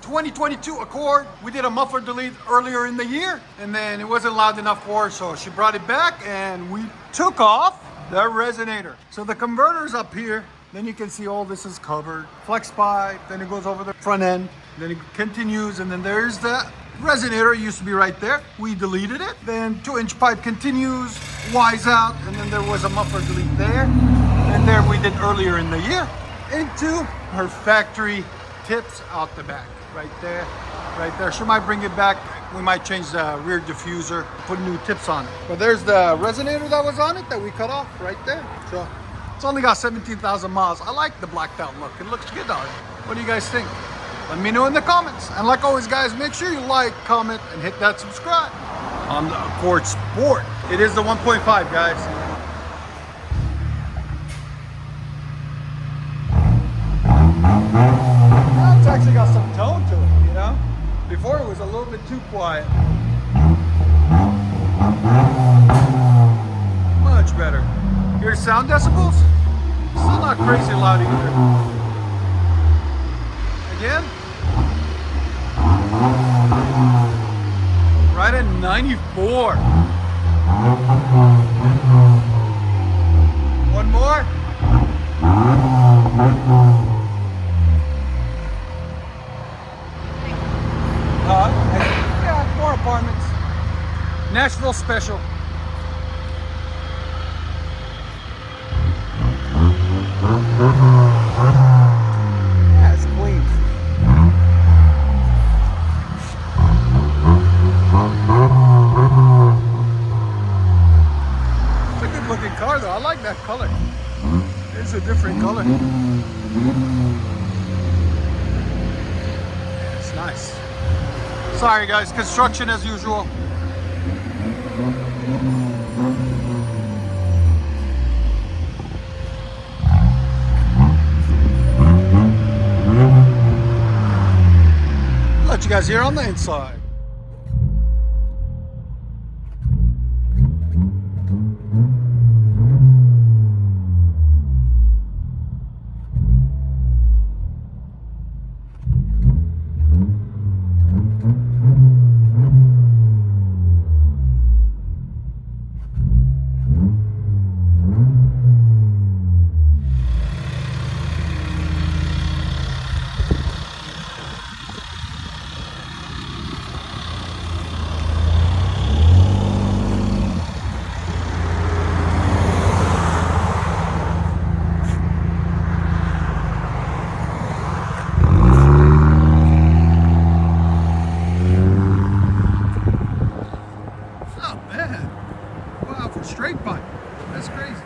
2022 Accord. We did a muffler delete earlier in the year, and then it wasn't loud enough for her, so she brought it back, and we took off the resonator. So the converter's up here. Then you can see all this is covered. Flex pipe, then it goes over the front end, then it continues, and then there's the resonator. It used to be right there. We deleted it. Then 2-inch pipe continues, Y's out, and then there was a muffler delete there. And there we did earlier in the year into her factory tips out the back. Right there, right there. She might bring it back. We might change the rear diffuser, put new tips on it. But there's the resonator that was on it that we cut off right there. So it's only got 17,000 miles. I like the blacked out look. It looks good on it. What do you guys think? Let me know in the comments. And like always, guys, make sure you like, comment, and hit that subscribe on the Accord Sport. It is the 1.5, guys. Now it's actually got some tone to it, you know? Before it was a little bit too quiet. Much better. Your sound decibels? Still not crazy loud either. Again? Right at 94. One more. Yeah, more apartments. Nashville special. Yeah, it's clean. It's a good looking car though. I like that color. It's a different color. Yeah, it's nice. Sorry guys, construction as usual. Let you guys hear on the inside. Straight pipe. That's crazy.